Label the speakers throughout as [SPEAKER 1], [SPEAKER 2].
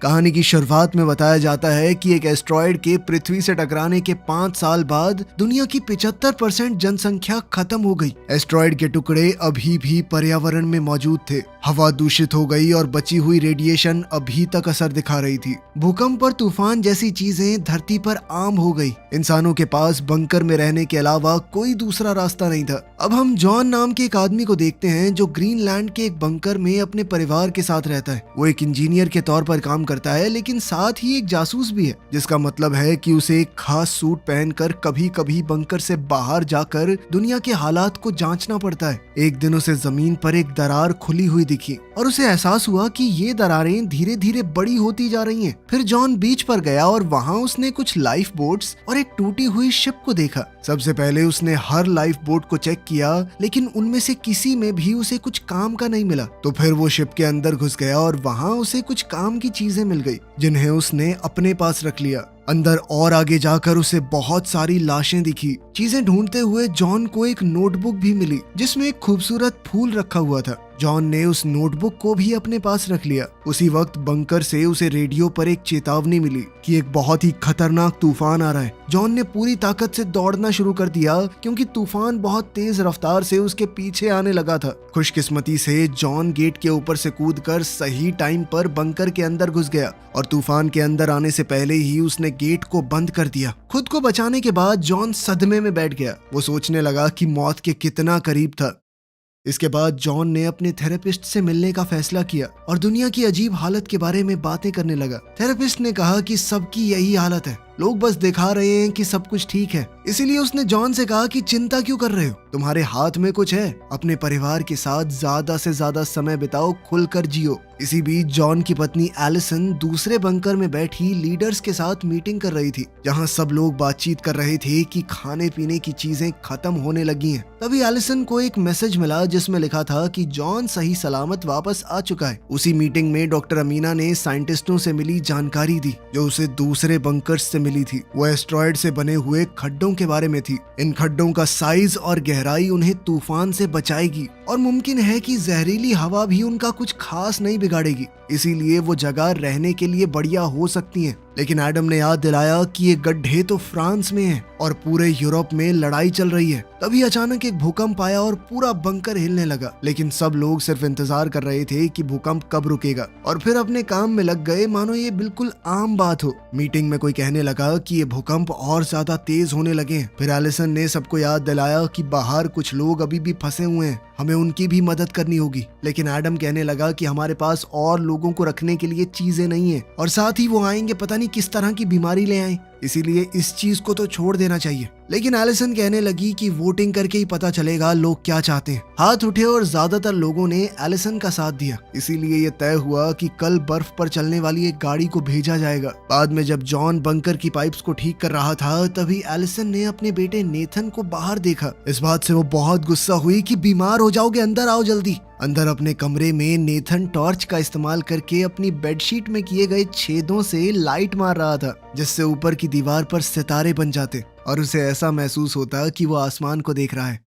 [SPEAKER 1] कहानी की शुरुआत में बताया जाता है कि एक एस्ट्रॉयड के पृथ्वी से टकराने के 5 साल बाद दुनिया की 75% जनसंख्या खत्म हो गई। एस्ट्रॉयड के टुकड़े अभी भी पर्यावरण में मौजूद थे, हवा दूषित हो गई और बची हुई रेडिएशन अभी तक असर दिखा रही थी। भूकंप और तूफान जैसी चीजें धरती पर आम हो गई। इंसानों के पास बंकर में रहने के अलावा कोई दूसरा रास्ता नहीं था। अब हम जॉन नाम के एक आदमी को देखते हैं जो ग्रीनलैंड के एक बंकर में अपने परिवार के साथ रहता है। वो एक इंजीनियर के तौर पर काम करता है, लेकिन साथ ही एक जासूस भी है, जिसका मतलब है कि उसे एक खास सूट पहनकर कभी कभी बंकर से बाहर जाकर दुनिया के हालात को जांचना पड़ता है। एक दिन उसे जमीन पर एक दरार खुली हुई दिखी और उसे एहसास हुआ कि ये दरारें धीरे धीरे बड़ी होती जा रही हैं। फिर जॉन बीच पर गया और वहाँ उसने कुछ लाइफ बोट्स और एक टूटी हुई शिप को देखा। सबसे पहले उसने हर लाइफ बोट को चेक किया, लेकिन उनमें से किसी में भी उसे कुछ काम का नहीं मिला। तो फिर वो शिप के अंदर घुस गया और वहाँ उसे कुछ काम की चीजें मिल गई, जिन्हें उसने अपने पास रख लिया। अंदर और आगे जाकर उसे बहुत सारी लाशें दिखी। चीजें ढूंढते हुए जॉन को एक नोटबुक भी मिली, जिसमें एक खूबसूरत फूल रखा हुआ था। जॉन ने उस नोटबुक को भी अपने पास रख लिया। उसी वक्त बंकर से उसे रेडियो पर एक चेतावनी मिली कि एक बहुत ही खतरनाक तूफान आ रहा है। जॉन ने पूरी ताकत से दौड़ना शुरू कर दिया, क्योंकि तूफान बहुत तेज रफ्तार से उसके पीछे आने लगा था। खुशकिस्मती से जॉन गेट के ऊपर से कूदकर सही टाइम पर बंकर के अंदर घुस गया और तूफान के अंदर आने से पहले ही उसने गेट को बंद कर दिया। खुद को बचाने के बाद जॉन सदमे में बैठ गया। वो सोचने लगा कि मौत के कितना करीब था। इसके बाद जॉन ने अपने थेरेपिस्ट से मिलने का फैसला किया और दुनिया की अजीब हालत के बारे में बातें करने लगा। थेरेपिस्ट ने कहा कि सबकी यही हालत है, लोग बस दिखा रहे हैं कि सब कुछ ठीक है। इसीलिए उसने जॉन से कहा कि चिंता क्यों कर रहे हो, तुम्हारे हाथ में कुछ है। अपने परिवार के साथ ज्यादा से ज्यादा समय बिताओ, खुलकर जियो। इसी बीच जॉन की पत्नी एलिसन दूसरे बंकर में बैठी लीडर्स के साथ मीटिंग कर रही थी, जहां सब लोग बातचीत कर रहे थे कि खाने पीने की चीजें खत्म होने लगी हैं। तभी एलिसन को एक मैसेज मिला जिसमें लिखा था कि जॉन सही सलामत वापस आ चुका है। उसी मीटिंग में डॉक्टर अमीना ने साइंटिस्टों से मिली जानकारी दी, जो उसे दूसरे बंकर्स से मिली थी। वो एस्ट्रॉयड से बने हुए खड्डों के बारे में थी। इन खड्डों का साइज और गहराई उन्हें तूफान से बचाएगी और मुमकिन है कि जहरीली हवा भी उनका कुछ खास नहीं बिगाड़ेगी। इसीलिए वो जगह रहने के लिए बढ़िया हो सकती है। लेकिन एडम ने याद दिलाया कि ये गड्ढे तो फ्रांस में हैं और पूरे यूरोप में लड़ाई चल रही है। तभी अचानक एक भूकंप आया और पूरा बंकर हिलने लगा। लेकिन सब लोग सिर्फ इंतजार कर रहे थे कि भूकंप कब रुकेगा और फिर अपने काम में लग गए, मानो ये बिल्कुल आम बात हो। मीटिंग में कोई कहने लगा कि ये भूकंप और ज्यादा तेज होने लगे हैं। फिर एलिसन ने सबको याद दिलाया कि बाहर कुछ लोग अभी भी फंसे हुए हैं, हमें उनकी भी मदद करनी होगी। लेकिन एडम कहने लगा कि हमारे पास और लोगों को रखने के लिए चीजें नहीं है और साथ ही वो आएंगे पता नहीं किस तरह की बीमारी ले आए, इसीलिए इस चीज को तो छोड़ देना चाहिए। लेकिन एलिसन कहने लगी कि वोटिंग करके ही पता चलेगा लोग क्या चाहते हैं। हाथ उठे और ज्यादातर लोगों ने एलिसन का साथ दिया। इसीलिए ये तय हुआ कि कल बर्फ पर चलने वाली एक गाड़ी को भेजा जाएगा। बाद में जब जॉन बंकर की पाइप्स को ठीक कर रहा था, तभी एलिसन ने अपने बेटे नेथन को बाहर देखा। इस बात से वो बहुत गुस्सा हुई कि बीमार हो जाओगे, अंदर आओ जल्दी। अंदर अपने कमरे में नेथन टॉर्च का इस्तेमाल करके अपनी बेडशीट में किए गए छेदों से लाइट मार रहा था, जिससे ऊपर की दीवार पर सितारे बन जाते और उसे ऐसा महसूस होता कि वो आसमान को देख रहा है।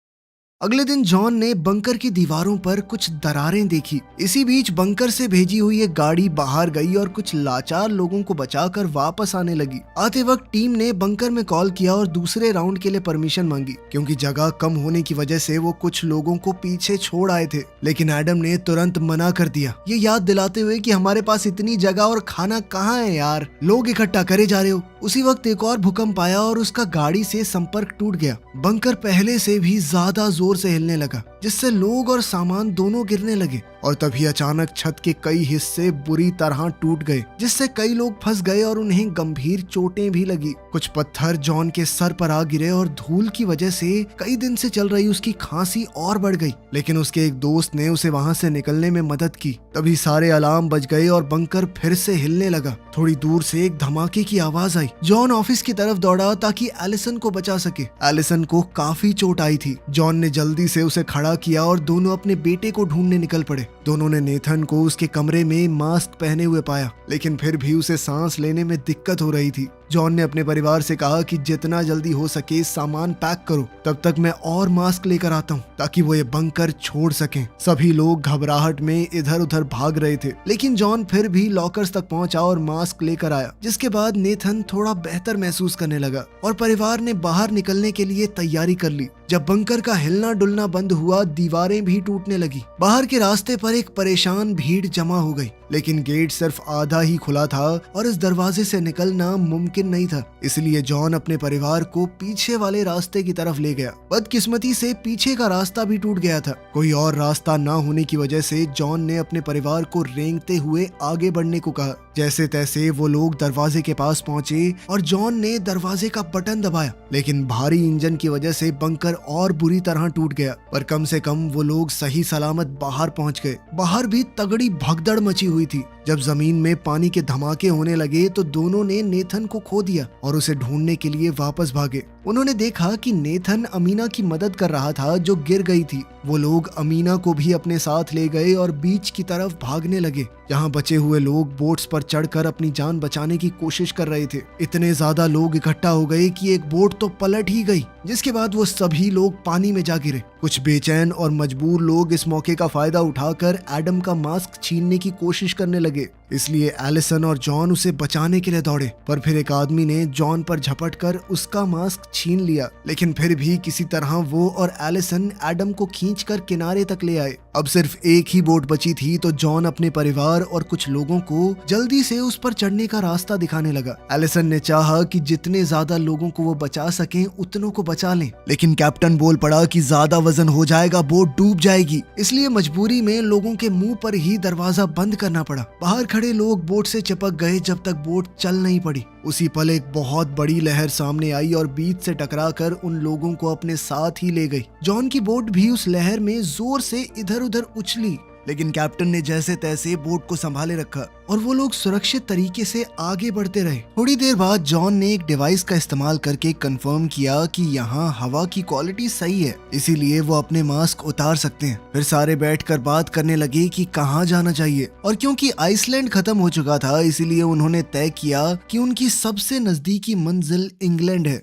[SPEAKER 1] अगले दिन जॉन ने बंकर की दीवारों पर कुछ दरारें देखी। इसी बीच बंकर से भेजी हुई एक गाड़ी बाहर गई और कुछ लाचार लोगों को बचाकर वापस आने लगी। आते वक्त टीम ने बंकर में कॉल किया और दूसरे राउंड के लिए परमिशन मांगी, क्योंकि जगह कम होने की वजह से वो कुछ लोगों को पीछे छोड़ आए थे। लेकिन एडम ने तुरंत मना कर दिया, ये याद दिलाते हुए कि हमारे पास इतनी जगह और खाना कहाँ है यार, लोग इकट्ठा करे जा रहे हो। उसी वक्त एक और भूकंप आया और उसका गाड़ी से संपर्क टूट गया। बंकर पहले से भी ज्यादा जोर से हिलने लगा, जिससे लोग और सामान दोनों गिरने लगे और तभी अचानक छत के कई हिस्से बुरी तरह टूट गए, जिससे कई लोग फंस गए और उन्हें गंभीर चोटें भी लगी। कुछ पत्थर जॉन के सर पर आ गिरे और धूल की वजह से कई दिन से चल रही उसकी खांसी और बढ़ गई। लेकिन उसके एक दोस्त ने उसे वहां से निकलने में मदद की। तभी सारे अलार्म बज गए और बंकर फिर से हिलने लगा। थोड़ी दूर से एक धमाके की आवाज आई। जॉन ऑफिस की तरफ दौड़ा ताकि एलिसन को बचा सके। एलिसन को काफी चोट आई थी। जॉन ने जल्दी से उसे खड़ा किया और दोनों अपने बेटे को ढूंढने निकल पड़े। दोनों ने नेथन को उसके कमरे में मास्क पहने हुए पाया, लेकिन फिर भी उसे सांस लेने में दिक्कत हो रही थी। जॉन ने अपने परिवार से कहा कि जितना जल्दी हो सके सामान पैक करो, तब तक मैं और मास्क लेकर आता हूँ ताकि वो ये बंकर छोड़ सकें। सभी लोग घबराहट में इधर उधर भाग रहे थे, लेकिन जॉन फिर भी लॉकर्स तक पहुंचा और मास्क लेकर आया, जिसके बाद नेथन थोड़ा बेहतर महसूस करने लगा और परिवार ने बाहर निकलने के लिए तैयारी कर ली। जब बंकर का हिलना डुलना बंद हुआ, दीवारें भी टूटने लगी। बाहर के रास्ते पर एक परेशान भीड़ जमा हो गई, लेकिन गेट सिर्फ आधा ही खुला था और इस दरवाजे से निकलना मुमकिन नहीं था। इसलिए जॉन अपने परिवार को पीछे वाले रास्ते की तरफ ले गया। बदकिस्मती से पीछे का रास्ता भी टूट गया था। कोई और रास्ता ना होने की वजह से जॉन ने अपने परिवार को रेंगते हुए आगे बढ़ने को कहा। जैसे तैसे वो लोग दरवाजे के पास पहुंचे और जॉन ने दरवाजे का बटन दबाया, लेकिन भारी इंजन की वजह से बंकर और बुरी तरह टूट गया। पर कम से कम वो लोग सही सलामत बाहर पहुंच गए। बाहर भी तगड़ी भगदड़ मची हुई थी। जब जमीन में पानी के धमाके होने लगे तो दोनों ने नेथन को खो दिया और उसे ढूंढने के लिए वापस भागे। उन्होंने देखा कि नेथन अमीना की मदद कर रहा था जो गिर गई थी। वो लोग अमीना को भी अपने साथ ले गए और बीच की तरफ भागने लगे, जहां बचे हुए लोग बोट्स पर चढ़कर अपनी जान बचाने की कोशिश कर रहे थे। इतने ज्यादा लोग इकट्ठा हो गए कि एक बोट तो पलट ही गई, जिसके बाद वो सभी लोग पानी में जा गिरे। कुछ बेचैन और मजबूर लोग इस मौके का फायदा उठाकर एडम का मास्क छीनने की कोशिश करने लगे, इसलिए एलिसन और जॉन उसे बचाने के लिए दौड़े। पर फिर एक आदमी ने जॉन पर झपटकर उसका मास्क छीन लिया, लेकिन फिर भी किसी तरह वो और एलिसन एडम को खींचकर किनारे तक ले आए। अब सिर्फ एक ही बोट बची थी तो जॉन अपने परिवार और कुछ लोगों को जल्दी से उस पर चढ़ने का रास्ता दिखाने लगा। एलिसन ने चाहा कि जितने ज्यादा लोगों को वो बचा सकें उतनों को बचा लें, लेकिन कैप्टन बोल पड़ा कि ज्यादा वजन हो जाएगा, बोट डूब जाएगी। इसलिए मजबूरी में लोगों के मुंह पर ही दरवाजा बंद करना पड़ा। बाहर खड़े लोग बोट से चिपक गए जब तक बोट चल नहीं पड़ी। उसी पल एक बहुत बड़ी लहर सामने आई और बीच से टकराकर उन लोगों को अपने साथ ही ले गई। जॉन की बोट भी उस लहर में जोर से इधर उधर उछली, लेकिन कैप्टन ने जैसे तैसे बोट को संभाले रखा और वो लोग सुरक्षित तरीके से आगे बढ़ते रहे। थोड़ी देर बाद जॉन ने एक डिवाइस का इस्तेमाल करके कंफर्म किया कि यहाँ हवा की क्वालिटी सही है, इसीलिए वो अपने मास्क उतार सकते हैं। फिर सारे बैठकर बात करने लगे कि कहाँ जाना चाहिए, और क्योंकि आइसलैंड खत्म हो चुका था इसीलिए उन्होंने तय किया कि उनकी सबसे नजदीकी मंजिल इंग्लैंड है।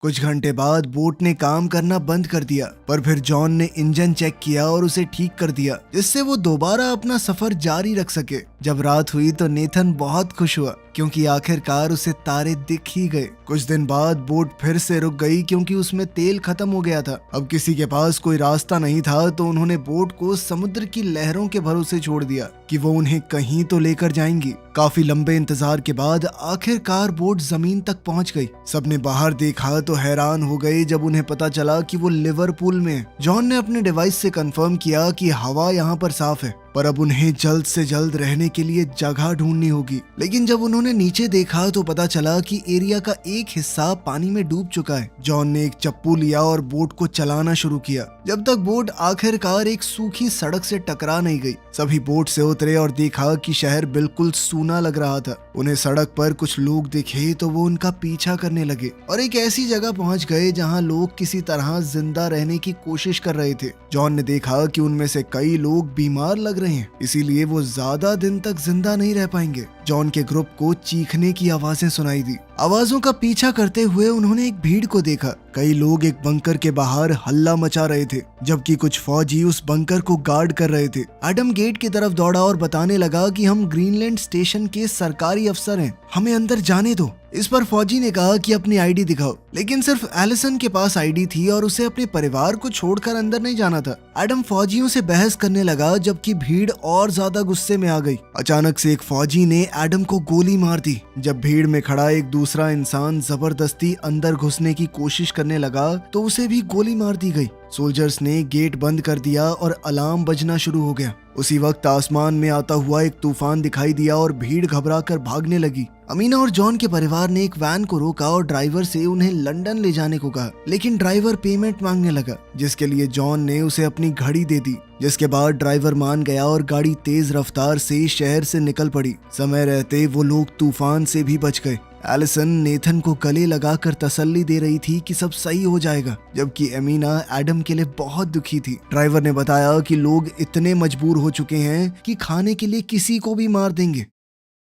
[SPEAKER 1] कुछ घंटे बाद बोट ने काम करना बंद कर दिया, पर फिर जॉन ने इंजन चेक किया और उसे ठीक कर दिया, जिससे वो दोबारा अपना सफर जारी रख सके। जब रात हुई तो नेथन बहुत खुश हुआ क्योंकि आखिरकार उसे तारे दिख ही गए। कुछ दिन बाद बोट फिर से रुक गई क्योंकि उसमें तेल खत्म हो गया था। अब किसी के पास कोई रास्ता नहीं था तो उन्होंने बोट को समुद्र की लहरों के भरोसे छोड़ दिया कि वो उन्हें कहीं तो लेकर जाएंगी। काफी लंबे इंतजार के बाद आखिरकार बोट जमीन तक पहुंच गई। सबने बाहर देखा तो हैरान हो गए जब उन्हें पता चला कि वो लिवरपूल में है। जॉन ने अपने डिवाइस से कंफर्म किया कि हवा यहाँ पर साफ है, पर अब उन्हें जल्द से जल्द रहने के लिए जगह ढूंढनी होगी। लेकिन जब उन्होंने नीचे देखा तो पता चला कि एरिया का एक हिस्सा पानी में डूब चुका है। जॉन ने एक चप्पू लिया और बोट को चलाना शुरू किया, जब तक बोट आखिरकार एक सूखी सड़क से टकरा नहीं गई। सभी बोट से उतरे और देखा कि शहर बिल्कुल सूना लग रहा था। उन्हें सड़क पर कुछ लोग दिखे तो वो उनका पीछा करने लगे और एक ऐसी जगह पहुंच गए जहां लोग किसी तरह जिंदा रहने की कोशिश कर रहे थे। जॉन ने देखा कि उनमें से कई लोग बीमार लग रहे हैं, इसीलिए वो ज्यादा दिन तक जिंदा नहीं रह पाएंगे। जॉन के ग्रुप को चीखने की आवाजें सुनाई दी। आवाजों का पीछा करते हुए उन्होंने एक भीड़ को देखा। कई लोग एक बंकर के बाहर हल्ला मचा रहे थे, जबकि कुछ फौजी उस बंकर को गार्ड कर रहे थे। एडम गेट की तरफ दौड़ा और बताने लगा कि हम ग्रीनलैंड स्टेशन के सरकारी अफसर हैं, हमें अंदर जाने दो। इस पर फौजी ने कहा कि अपनी आईडी दिखाओ, लेकिन सिर्फ एलिसन के पास आईडी थी और उसे अपने परिवार को छोड़कर अंदर नहीं जाना था। एडम फौजियों से बहस करने लगा, जबकि भीड़ और ज्यादा गुस्से में आ गई। अचानक से एक फौजी ने एडम को गोली मार दी। जब भीड़ में खड़ा एक दूसरा इंसान जबरदस्ती अंदर घुसने की कोशिश करने लगा तो उसे भी गोली मार दी गई। सोल्जर्स ने गेट बंद कर दिया और अलार्म बजना शुरू हो गया। उसी वक्त आसमान में आता हुआ एक तूफान दिखाई दिया और भीड़ घबराकर भागने लगी। अमीना और जॉन के परिवार ने एक वैन को रोका और ड्राइवर से उन्हें लंदन ले जाने को कहा, लेकिन ड्राइवर पेमेंट मांगने लगा, जिसके लिए जॉन ने उसे अपनी घड़ी दे दी। जिसके बाद ड्राइवर मान गया और गाड़ी तेज रफ्तार से शहर से निकल पड़ी। समय रहते वो लोग तूफान से भी बच गए। एलिसन नेथन को गले लगाकर तसल्ली दे रही थी कि सब सही हो जाएगा, जबकि एमिना एडम के लिए बहुत दुखी थी। ड्राइवर ने बताया कि लोग इतने मजबूर हो चुके हैं कि खाने के लिए किसी को भी मार देंगे।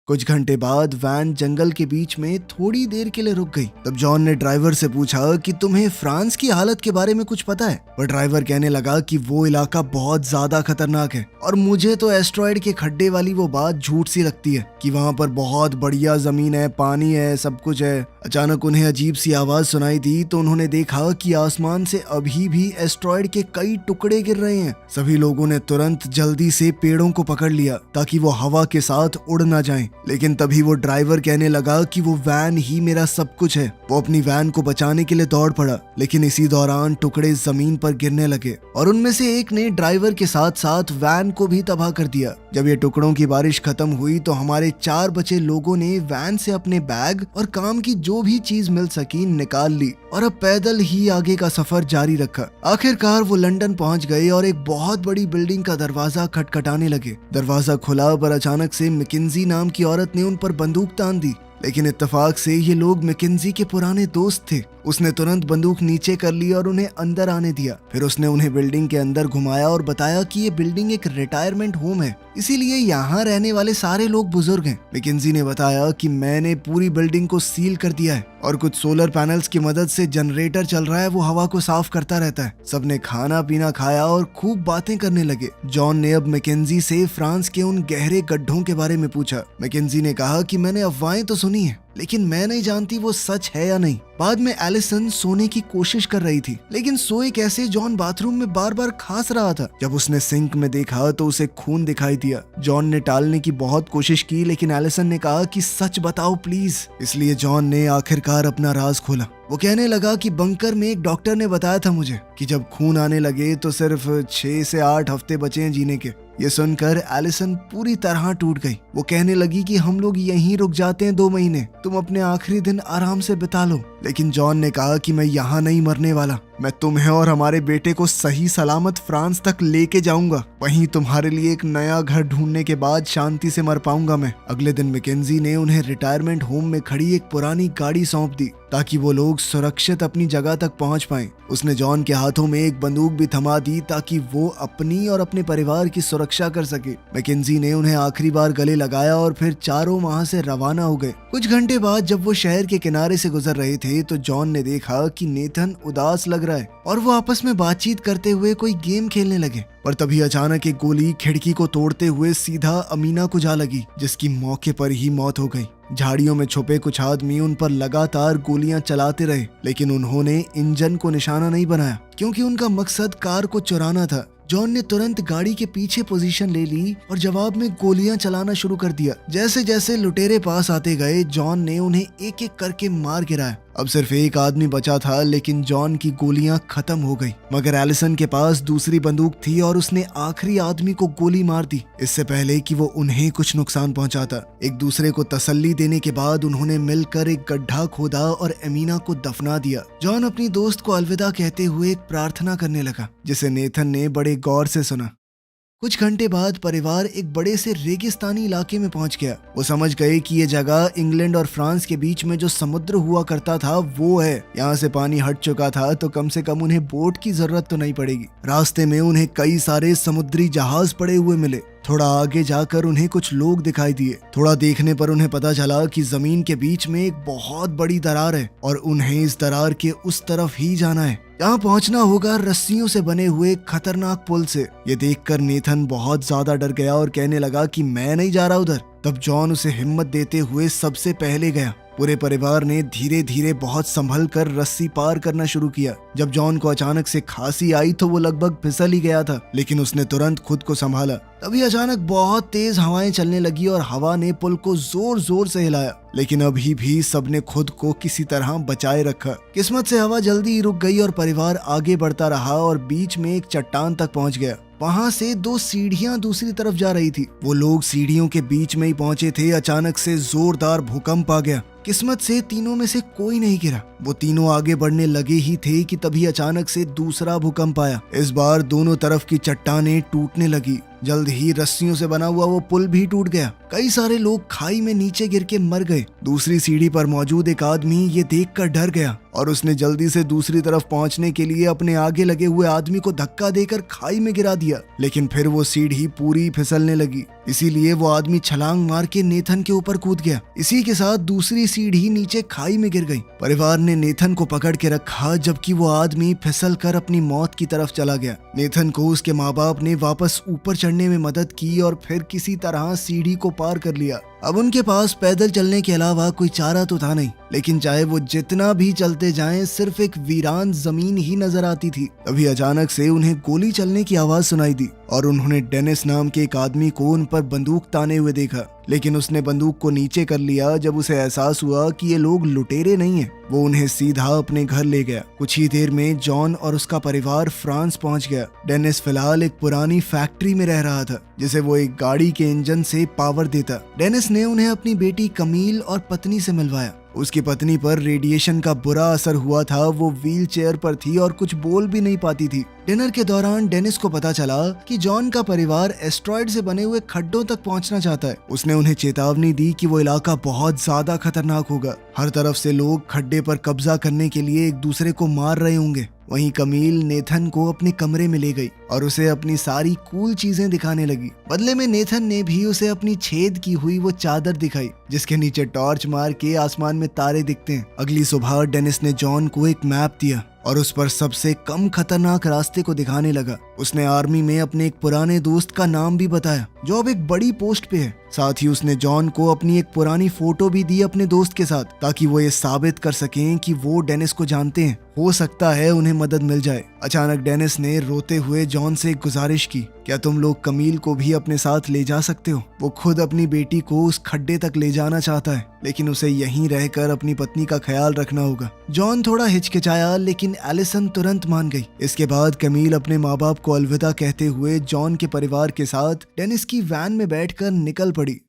[SPEAKER 1] कुछ घंटे बाद वैन जंगल के बीच में थोड़ी देर के लिए रुक गई। तब जॉन ने ड्राइवर से पूछा कि तुम्हें फ्रांस की हालत के बारे में कुछ पता है? पर ड्राइवर कहने लगा कि वो इलाका बहुत ज्यादा खतरनाक है और मुझे तो एस्ट्रॉयड के खड्डे वाली वो बात झूठ सी लगती है कि वहाँ पर बहुत बढ़िया जमीन है, पानी है, सब कुछ है। अचानक उन्हें अजीब सी आवाज सुनाई दी तो उन्होंने देखा कि आसमान से अभी भी एस्ट्रॉयड के कई टुकड़े गिर रहे हैं। सभी लोगों ने तुरंत जल्दी से पेड़ों को पकड़ लिया ताकि वो हवा के साथ उड़ ना जाएं। लेकिन तभी वो ड्राइवर कहने लगा कि वो वैन ही मेरा सब कुछ है। वो अपनी वैन को बचाने के लिए दौड़ पड़ा, लेकिन इसी दौरान टुकड़े जमीन पर गिरने लगे और उनमें से एक ने ड्राइवर के साथ साथ वैन को भी तबाह कर दिया। जब ये टुकड़ों की बारिश खत्म हुई तो हमारे 4 बचे लोगों ने वैन से अपने बैग और काम की जो भी चीज मिल सकी निकाल ली और अब पैदल ही आगे का सफर जारी रखा। आखिरकार वो लंदन पहुंच गए और एक बहुत बड़ी बिल्डिंग का दरवाजा खटखटाने लगे। दरवाजा खुला पर अचानक से मैकेंजी नाम की औरत ने उन पर बंदूक तान दी, लेकिन इत्तेफाक से ये लोग मैकेंजी के पुराने दोस्त थे। उसने तुरंत बंदूक नीचे कर ली और उन्हें अंदर आने दिया। फिर उसने उन्हें बिल्डिंग के अंदर घुमाया और बताया कि ये बिल्डिंग एक रिटायरमेंट होम है, इसीलिए यहाँ रहने वाले सारे लोग बुजुर्ग हैं। मैकेंजी ने बताया कि मैंने पूरी बिल्डिंग को सील कर दिया है और कुछ सोलर पैनल्स की मदद से जनरेटर चल रहा है, वो हवा को साफ करता रहता है। सबने खाना पीना खाया और खूब बातें करने लगे। जॉन ने अब मैकेंजी से फ्रांस के उन गहरे गड्ढों के बारे में पूछा। मैकेंजी ने कहा कि मैंने अफवाहें तो सुनी है, लेकिन मैं नहीं जानती वो सच है या नहीं। बाद में एलिसन सोने की कोशिश कर रही थी, लेकिन सोए कैसे? जॉन बाथरूम में बार बार खांस रहा था। जब उसने सिंक में देखा तो उसे खून दिखाई दिया। जॉन ने टालने की बहुत कोशिश की, लेकिन एलिसन ने कहा कि सच बताओ प्लीज। इसलिए जॉन ने आखिरकार अपना राज खोला। वो कहने लगा कि बंकर में एक डॉक्टर ने बताया था मुझे कि जब खून आने लगे तो सिर्फ 6 से 8 हफ्ते बचे हैं जीने के। ये सुनकर एलिसन पूरी तरह टूट गई। वो कहने लगी कि हम लोग यहीं रुक जाते हैं 2 महीने, तुम अपने आखिरी दिन आराम से बिता लो। लेकिन जॉन ने कहा कि मैं यहाँ नहीं मरने वाला, मैं तुम्हें और हमारे बेटे को सही सलामत फ्रांस तक लेके जाऊंगा। वहीं तुम्हारे लिए एक नया घर ढूंढने के बाद शांति से मर पाऊंगा मैं। अगले दिन मैकेंजी ने उन्हें रिटायरमेंट होम में खड़ी एक पुरानी गाड़ी सौंप दी ताकि वो लोग सुरक्षित अपनी जगह तक पहुंच पाएं। उसने जॉन के हाथों में एक बंदूक भी थमा दी ताकि वो अपनी और अपने परिवार की सुरक्षा कर सके। मैकेंजी ने उन्हें आखिरी बार गले लगाया और फिर चारों वहां से रवाना हो गए। कुछ घंटे बाद जब वो शहर के किनारे से गुजर रहे थे तो जॉन ने देखा कि नेथन उदास लग रहा है और वो आपस में बातचीत करते हुए कोई गेम खेलने लगे। पर तभी अचानक एक गोली खिड़की को तोड़ते हुए सीधा अमीना को जा लगी, जिसकी मौके पर ही मौत हो गई। झाड़ियों में छुपे कुछ आदमी उन पर लगातार गोलियां चलाते रहे, लेकिन उन्होंने इंजन को निशाना नहीं बनाया क्योंकि उनका मकसद कार को चुराना था। जॉन ने तुरंत गाड़ी के पीछे पोजीशन ले ली और जवाब में गोलियां चलाना शुरू कर दिया। जैसे जैसे लुटेरे पास आते गए जॉन ने उन्हें एक एक करके मार गिराया। अब सिर्फ एक आदमी बचा था, लेकिन जॉन की गोलियां खत्म हो गई। मगर एलिसन के पास दूसरी बंदूक थी और उसने आखिरी आदमी को गोली मार दी, इससे पहले कि वो उन्हें कुछ नुकसान पहुंचाता। एक दूसरे को तसल्ली देने के बाद उन्होंने मिलकर एक गड्ढा खोदा और एमिना को दफना दिया। जॉन अपनी दोस्त को अलविदा कहते हुए एक प्रार्थना करने लगा, जिसे नेथन ने बड़े गौर से सुना। कुछ घंटे बाद परिवार एक बड़े से रेगिस्तानी इलाके में पहुंच गया। वो समझ गए कि ये जगह इंग्लैंड और फ्रांस के बीच में जो समुद्र हुआ करता था वो है। यहाँ से पानी हट चुका था तो कम से कम उन्हें बोट की जरूरत तो नहीं पड़ेगी। रास्ते में उन्हें कई सारे समुद्री जहाज पड़े हुए मिले। थोड़ा आगे जाकर उन्हें कुछ लोग दिखाई दिए। थोड़ा देखने पर उन्हें पता चला कि जमीन के बीच में एक बहुत बड़ी दरार है और उन्हें इस दरार के उस तरफ ही जाना है। यहाँ पहुंचना होगा रस्सियों से बने हुए खतरनाक पुल से। ये देखकर नेथन बहुत ज्यादा डर गया और कहने लगा कि मैं नहीं जा रहा उधर। तब जॉन उसे हिम्मत देते हुए सबसे पहले गया। पूरे परिवार ने धीरे धीरे बहुत संभल कर रस्सी पार करना शुरू किया। जब जॉन को अचानक से खांसी आई तो वो लगभग फिसल ही गया था, लेकिन उसने तुरंत खुद को संभाला। तभी अचानक बहुत तेज हवाएं चलने लगी और हवा ने पुल को जोर जोर से हिलाया, लेकिन अभी भी सबने खुद को किसी तरह बचाए रखा। किस्मत से हवा जल्दी ही रुक गई और परिवार आगे बढ़ता रहा और बीच में एक चट्टान तक पहुंच गया। वहां से 2 सीढ़ियां दूसरी तरफ जा रही थी। वो लोग सीढ़ियों के बीच में ही पहुंचे थे। अचानक से जोरदार भूकंप आ गया। किस्मत से तीनों में से कोई नहीं गिरा। वो तीनों आगे बढ़ने लगे ही थे कि तभी अचानक से दूसरा भूकंप आया। इस बार दोनों तरफ की चट्टानें टूटने लगी जल्द ही रस्सियों से बना हुआ वो पुल भी टूट गया। कई सारे लोग खाई में नीचे गिर के मर गए। दूसरी सीढ़ी पर मौजूद एक आदमी ये देखकर डर गया और उसने जल्दी से दूसरी तरफ पहुंचने के लिए अपने आगे लगे हुए आदमी को धक्का देकर खाई में गिरा दिया, लेकिन फिर वो सीढ़ी पूरी फिसलने लगी। इसीलिए वो आदमी छलांग मार के नेथन के ऊपर कूद गया। इसी के साथ दूसरी सीढ़ी नीचे खाई में गिर गई। परिवार ने नेथन को पकड़ के रखा जबकि वो आदमी फिसल कर अपनी मौत की तरफ चला गया। नेथन को उसके माँ बाप ने वापस ऊपर चढ़ने में मदद की और फिर किसी तरह सीढ़ी को पार कर लिया। अब उनके पास पैदल चलने के अलावा कोई चारा तो था नहीं, लेकिन चाहे वो जितना भी चलते जाएं सिर्फ एक वीरान जमीन ही नजर आती थी। तभी अचानक से उन्हें गोली चलने की आवाज सुनाई दी और उन्होंने डेनिस नाम के एक आदमी को उन पर बंदूक ताने हुए देखा, लेकिन उसने बंदूक को नीचे कर लिया जब उसे एहसास हुआ कि ये लोग लुटेरे नहीं हैं। वो उन्हें सीधा अपने घर ले गया। कुछ ही देर में जॉन और उसका परिवार फ्रांस पहुंच गया। डेनिस फिलहाल एक पुरानी फैक्ट्री में रह रहा था जिसे वो एक गाड़ी के इंजन से पावर देता। डेनिस ने उन्हें अपनी बेटी कमील और पत्नी से मिलवाया। उसकी पत्नी पर रेडिएशन का बुरा असर हुआ था। वो व्हील चेयर पर थी और कुछ बोल भी नहीं पाती थी। डिनर के दौरान डेनिस को पता चला कि जॉन का परिवार एस्ट्रॉयड से बने हुए खड्डों तक पहुंचना चाहता है। उसने उन्हें चेतावनी दी कि वो इलाका बहुत ज्यादा खतरनाक होगा। हर तरफ से लोग खड्डे पर कब्जा करने के लिए एक दूसरे को मार रहे होंगे। वहीं कमील नेथन को अपने कमरे में ले गई और उसे अपनी सारी कूल चीजें दिखाने लगी। बदले में नेथन ने भी उसे अपनी छेद की हुई वो चादर दिखाई जिसके नीचे टॉर्च मार के आसमान में तारे दिखते हैं। अगली सुबह डेनिस ने जॉन को एक मैप दिया और उस पर सबसे कम खतरनाक रास्ते को दिखाने लगा। उसने आर्मी में अपने एक पुराने दोस्त का नाम भी बताया जो अब एक बड़ी पोस्ट पे है। साथ ही उसने जॉन को अपनी एक पुरानी फोटो भी दी अपने दोस्त के साथ, ताकि वो ये साबित कर सकें कि वो डेनिस को जानते हैं। हो सकता है उन्हें मदद मिल जाए। अचानक डेनिस ने रोते हुए जॉन से एक गुजारिश की, क्या तुम लोग कमील को भी अपने साथ ले जा सकते हो? वो खुद अपनी बेटी को उस खड्डे तक ले जाना चाहता है, लेकिन उसे यहीं रहकर अपनी पत्नी का ख्याल रखना होगा। जॉन थोड़ा हिचकिचाया लेकिन एलिसन तुरंत मान गई। इसके बाद कमील अपने माँ बाप को अलविदा कहते हुए जॉन के परिवार के साथ डेनिस की वैन में बैठकर निकल पड़ी।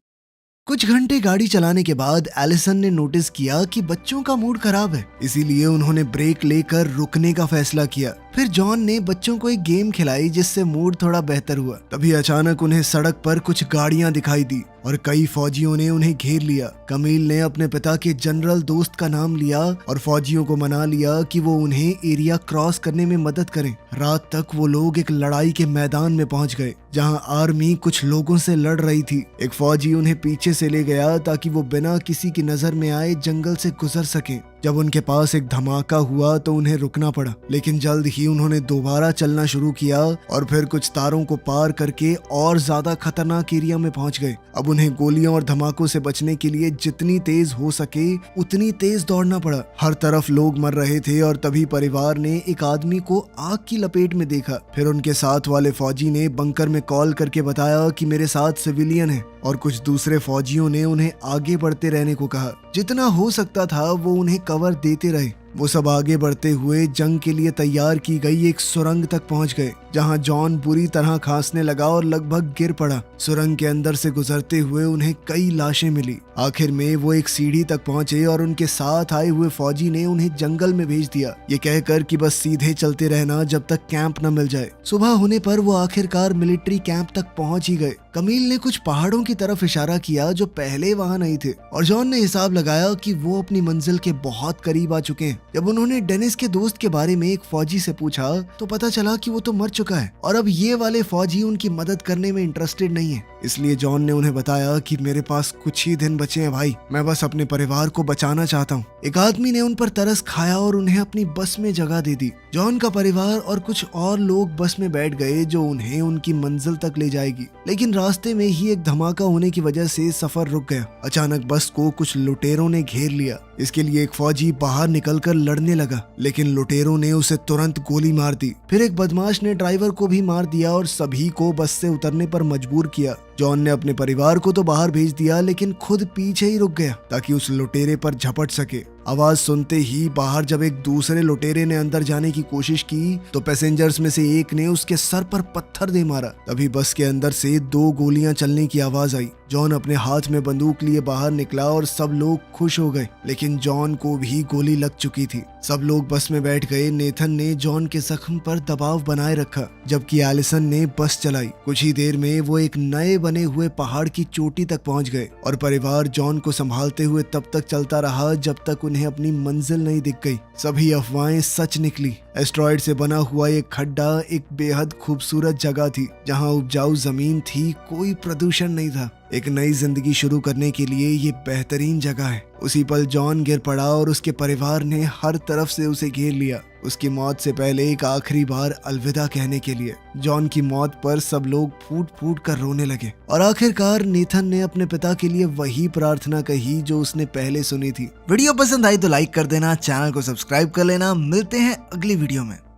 [SPEAKER 1] कुछ घंटे गाड़ी चलाने के बाद एलिसन ने नोटिस किया कि बच्चों का मूड खराब है, इसीलिए उन्होंने ब्रेक लेकर रुकने का फैसला किया। फिर जॉन ने बच्चों को एक गेम खिलाई जिससे मूड थोड़ा बेहतर हुआ। तभी अचानक उन्हें सड़क पर कुछ गाड़ियां दिखाई दी और कई फौजियों ने उन्हें घेर लिया। कमील ने अपने पिता के जनरल दोस्त का नाम लिया और फौजियों को मना लिया कि वो उन्हें एरिया क्रॉस करने में मदद करें। रात तक वो लोग एक लड़ाई के मैदान में पहुंच गए जहां आर्मी कुछ लोगों से लड़ रही थी। एक फौजी उन्हें पीछे से ले गया ताकि वो बिना किसी की नजर में आए जंगल से गुजर सकें। जब उनके पास एक धमाका हुआ तो उन्हें रुकना पड़ा, लेकिन जल्द ही उन्होंने दोबारा चलना शुरू किया और फिर कुछ तारों को पार करके और ज्यादा खतरनाक एरिया में पहुंच गए। अब उन्हें गोलियों और धमाकों से बचने के लिए जितनी तेज हो सके उतनी तेज दौड़ना पड़ा। हर तरफ लोग मर रहे थे और तभी परिवार ने एक आदमी को आग की लपेट में देखा। फिर उनके साथ वाले फौजी ने बंकर में कॉल करके बताया कि मेरे साथ सिविलियन है, और कुछ दूसरे फौजियों ने उन्हें आगे बढ़ते रहने को कहा। जितना हो सकता था वो उन्हें कवर देते रहे। वो सब आगे बढ़ते हुए जंग के लिए तैयार की गई एक सुरंग तक पहुंच गए जहां जॉन बुरी तरह खांसने लगा और लगभग गिर पड़ा। सुरंग के अंदर से गुजरते हुए उन्हें कई लाशें मिली। आखिर में वो एक सीढ़ी तक पहुंचे और उनके साथ आए हुए फौजी ने उन्हें जंगल में भेज दिया, ये कहकर कि बस सीधे चलते रहना जब तक कैंप न मिल जाए। सुबह होने पर वो आखिरकार मिलिट्री कैंप तक पहुंच ही गए। कमील ने कुछ पहाड़ों की तरफ इशारा किया जो पहले वहां नहीं थे और जॉन ने हिसाब लगाया कि वो अपनी मंजिल के बहुत करीब आ चुके हैं। जब उन्होंने डेनिस के दोस्त के बारे में एक फौजी से पूछा तो पता चला कि वो तो मर चुका है और अब ये वाले फौजी उनकी मदद करने में इंटरेस्टेड नहीं है। इसलिए जॉन ने उन्हें बताया कि मेरे पास कुछ ही दिन बचे हैं भाई, मैं बस अपने परिवार को बचाना चाहता हूँ। एक आदमी ने उन पर तरस खाया और उन्हें अपनी बस में जगह दे दी। जॉन का परिवार और कुछ और लोग बस में बैठ गए जो उन्हें उनकी मंजिल तक ले जाएगी, लेकिन रास्ते में ही एक धमाका होने की वजह से सफर रुक गया। अचानक बस को कुछ लुटेरों ने घेर लिया। इसके लिए एक फौजी बाहर निकलकर लड़ने लगा, लेकिन लुटेरों ने उसे तुरंत गोली मार दी। फिर एक बदमाश ने ड्राइवर को भी मार दिया और सभी को बस से उतरने पर मजबूर किया। जॉन ने अपने परिवार को तो बाहर भेज दिया लेकिन खुद पीछे ही रुक गया ताकि उस लुटेरे पर झपट सके। आवाज सुनते ही बाहर जब एक दूसरे लुटेरे ने अंदर जाने की कोशिश की तो पैसेंजर्स में से एक ने उसके सर पर पत्थर दे मारा। तभी बस के अंदर से 2 गोलियां चलने की आवाज आई। जॉन अपने हाथ में बंदूक लिए बाहर निकला और सब लोग खुश हो गए, लेकिन जॉन को भी गोली लग चुकी थी। सब लोग बस में बैठ गए। नेथन ने जॉन के जख्म पर दबाव बनाए रखा जबकि एलिसन ने बस चलाई। कुछ ही देर में वो एक नए बने हुए पहाड़ की चोटी तक पहुंच गए और परिवार जॉन को संभालते हुए तब तक चलता रहा जब तक उन्हें अपनी मंजिल नहीं दिख गई। सभी अफवाहें सच निकली। एस्ट्रॉयड से बना हुआ एक खड्डा एक बेहद खूबसूरत जगह थी जहां उपजाऊ जमीन थी, कोई प्रदूषण नहीं था। एक नई जिंदगी शुरू करने के लिए ये बेहतरीन जगह है। उसी पल जॉन गिर पड़ा और उसके परिवार ने हर तरफ से उसे घेर लिया, उसकी मौत से पहले एक आखिरी बार अलविदा कहने के लिए। जॉन की मौत पर सब लोग फूट फूट कर रोने लगे और आखिरकार नेथन ने अपने पिता के लिए वही प्रार्थना कही जो उसने पहले सुनी थी। वीडियो पसंद आई तो लाइक कर देना, चैनल को सब्सक्राइब कर लेना। मिलते हैं अगली वीडियो में।